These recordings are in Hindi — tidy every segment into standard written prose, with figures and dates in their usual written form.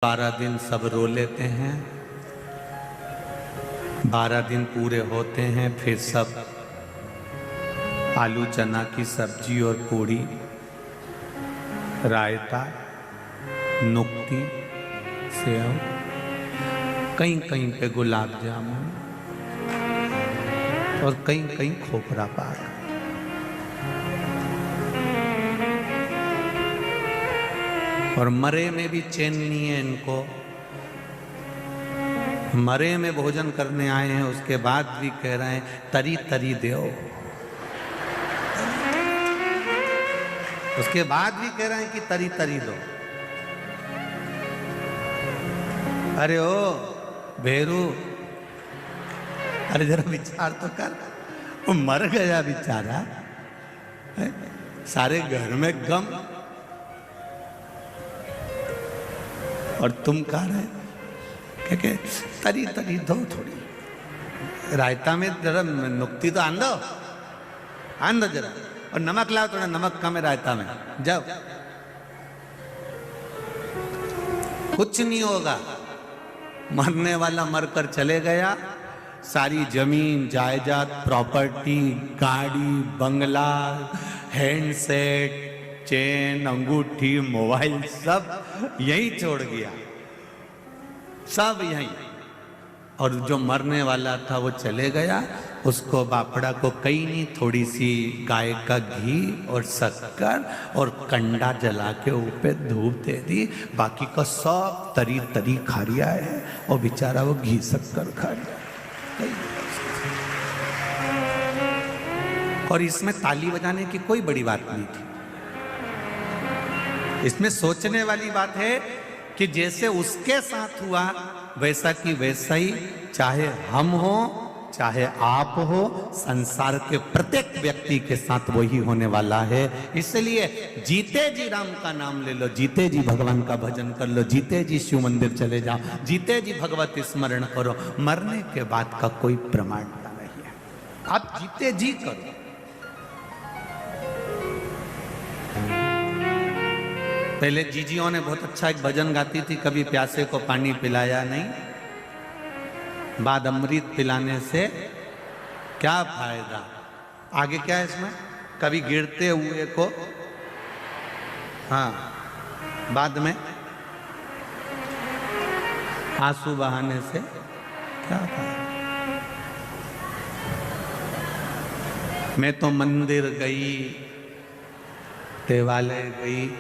12 दिन सब रो लेते हैं, 12 दिन पूरे होते हैं, फिर सब आलू चना की सब्जी और पूड़ी, रायता, नुक्ती, सेव, कहीं कहीं पे गुलाब जामुन और कहीं कहीं खोपरा पाक। और मरे में भी चैन नहीं है इनको। मरे में भोजन करने आए हैं, उसके बाद भी कह रहे हैं तरी तरी दो। उसके बाद भी कह रहे हैं कि तरी तरी दो। अरे ओ भेरू, अरे जरा विचार तो कर, वो मर गया बेचारा, सारे घर में गम, और तुम कह रहे क्या तरी तरी दो थोड़ी, रायता में जरा नुक्ती तो आन दो जरा, और नमक लाओ, थोड़ा नमक कम है रायता में, जाओ। कुछ नहीं होगा, मरने वाला मरकर चले गया, सारी जमीन जायदाद, प्रॉपर्टी, गाड़ी, बंगला, हैंडसेट, चेन, अंगूठी, मोबाइल सब यहीं छोड़ गया, सब यहीं। और जो मरने वाला था वो चले गया, उसको बापड़ा को कहीं नहीं, थोड़ी सी गाय का घी और शक्कर और कंडा जला के ऊपर धूप दे दी, बाकी का सब तरी तरी खा लिया है, और बेचारा वो घी शक्कर खा लिया। और इसमें ताली बजाने की कोई बड़ी बात नहीं थी। इसमें सोचने वाली बात है कि जैसे उसके साथ हुआ वैसा कि वैसा ही चाहे हम हो चाहे आप हो, संसार के प्रत्येक व्यक्ति के साथ वही होने वाला है। इसलिए जीते जी राम का नाम ले लो, जीते जी भगवान का भजन कर लो, जीते जी शिव मंदिर चले जाओ, जीते जी भगवत स्मरण करो। मरने के बाद का कोई प्रमाण नहीं है, आप जीते जी करो। पहले जीजियों ने बहुत अच्छा एक भजन गाती थी, कभी प्यासे को पानी पिलाया नहीं, बाद अमृत पिलाने से क्या फायदा। आगे क्या है इसमें, कभी गिरते हुए को, हाँ, बाद में आंसू बहाने से क्या फायदा। मैं तो मंदिर गई, देवालय गई,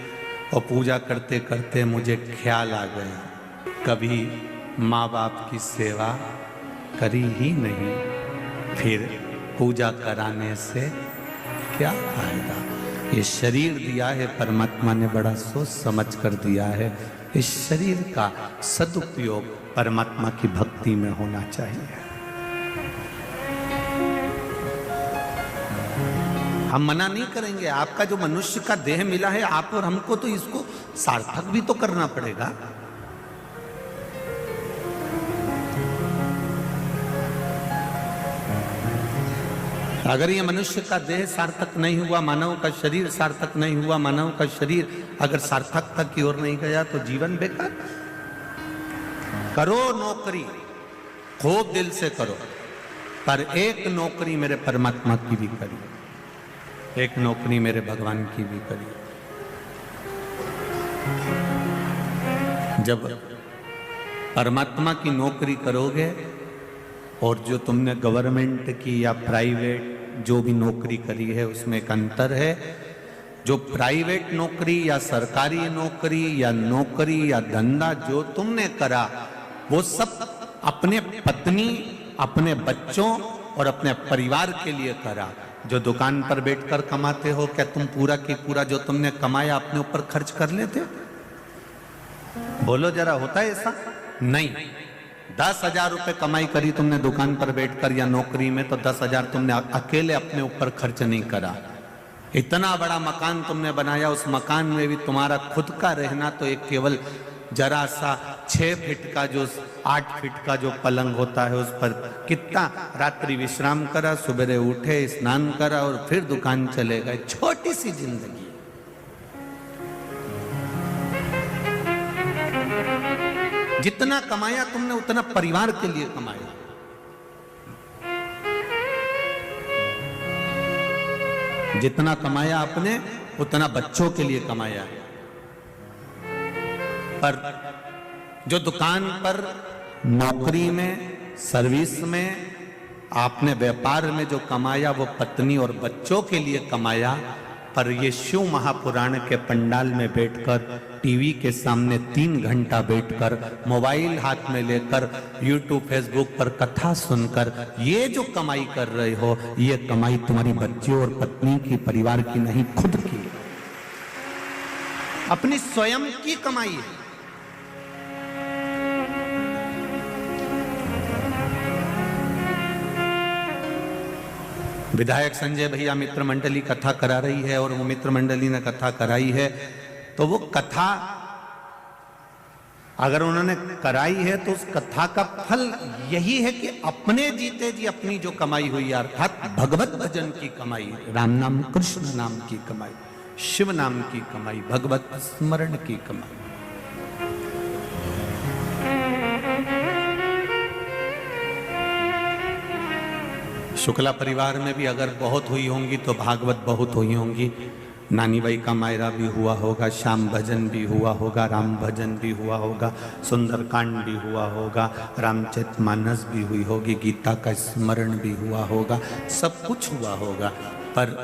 और पूजा करते करते मुझे ख्याल आ गया, कभी माँ बाप की सेवा करी ही नहीं, फिर पूजा कराने से क्या फायदा। ये शरीर दिया है परमात्मा ने, बड़ा सोच समझ कर दिया है। इस शरीर का सदुपयोग परमात्मा की भक्ति में होना चाहिए। हम मना नहीं करेंगे, आपका जो मनुष्य का देह मिला है, आप और हमको तो इसको सार्थक भी तो करना पड़ेगा। अगर ये मनुष्य का देह सार्थक नहीं हुआ, मानव का शरीर सार्थक नहीं हुआ, मानव का शरीर अगर सार्थकता की ओर नहीं गया तो जीवन बेकार। करो नौकरी, खूब दिल से करो, पर एक नौकरी मेरे परमात्मा की भी करी, एक नौकरी मेरे भगवान की भी करी। जब परमात्मा की नौकरी करोगे, और जो तुमने गवर्नमेंट की या प्राइवेट जो भी नौकरी करी है उसमें एक अंतर है। जो प्राइवेट नौकरी या सरकारी नौकरी या नौकरी या धंधा जो तुमने करा, वो सब अपने पत्नी, अपने बच्चों और अपने परिवार के लिए करा। जो दुकान पर बैठकर कमाते हो, क्या तुम पूरा की पूरा जो तुमने कमाया अपने ऊपर खर्च कर लेते हो? बोलो जरा, होता है ऐसा? नहीं। 10,000 रुपए कमाई करी तुमने दुकान पर बैठकर या नौकरी में, तो 10,000 तुमने अकेले अपने ऊपर खर्च नहीं करा। इतना बड़ा मकान तुमने बनाया, उस मकान में भी तुम्हारा खुद का रहना तो एक केवल जरा सा 6 फीट का, जो 8 फीट का जो पलंग होता है, उस पर कितना रात्रि विश्राम करा, सुबह उठे, स्नान करा और फिर दुकान चले गए। छोटी सी जिंदगी। जितना कमाया तुमने उतना परिवार के लिए कमाया। जितना कमाया आपने उतना बच्चों के लिए कमाया। पर जो दुकान पर, नौकरी में, सर्विस में, आपने व्यापार में जो कमाया वो पत्नी और बच्चों के लिए कमाया। पर ये शिव महापुराण के पंडाल में बैठकर, टीवी के सामने 3 घंटा बैठकर, मोबाइल हाथ में लेकर, यूट्यूब फेसबुक पर कथा सुनकर ये जो कमाई कर रहे हो, ये कमाई तुम्हारी बच्चों और पत्नी की, परिवार की नहीं, खुद की, अपनी स्वयं की कमाई है। विधायक संजय भैया मित्र मंडली कथा करा रही है और वो मित्र मंडली ने कथा कराई है, तो वो कथा अगर उन्होंने कराई है तो उस कथा का फल यही है कि अपने जीते जी अपनी जो कमाई हुई, अर्थात भगवत भजन की कमाई, राम नाम, कृष्ण नाम की कमाई, शिव नाम की कमाई, भगवत स्मरण की कमाई। शुक्ला परिवार में भी अगर बहुत हुई होंगी तो भागवत बहुत हुई होंगी। नानी बाई का मायरा भी हुआ होगा, श्याम भजन भी हुआ होगा, राम भजन भी हुआ होगा, सुंदरकांड भी हुआ होगा, रामचरितमानस भी हुई होगी, गीता का स्मरण भी हुआ होगा, सब कुछ हुआ होगा। पर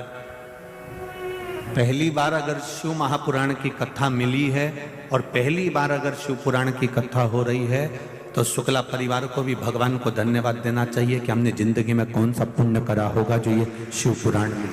पहली बार अगर शिव महापुराण की कथा मिली है और पहली बार अगर शिव पुराण की कथा हो रही है तो शुक्ला परिवार को भी भगवान को धन्यवाद देना चाहिए कि हमने जिंदगी में कौन सा पुण्य करा होगा जो ये शिव पुराण में